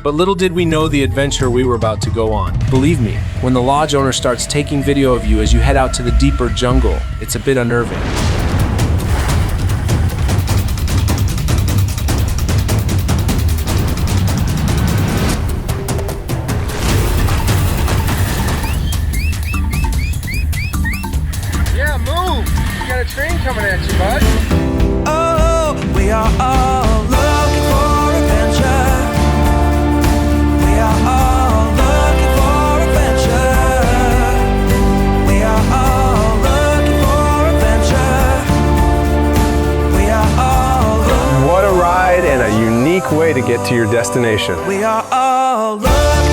But little did we know the adventure we were about to go on. Believe me, when the lodge owner starts taking video of you as you head out to the deeper jungle, it's a bit unnerving. Yeah, move! You got a train coming at you, bud. Oh, we are all looking for adventure. We are all looking for adventure. We are all looking for adventure. We are all looking. What a ride and a unique way to get to your destination. We are all looking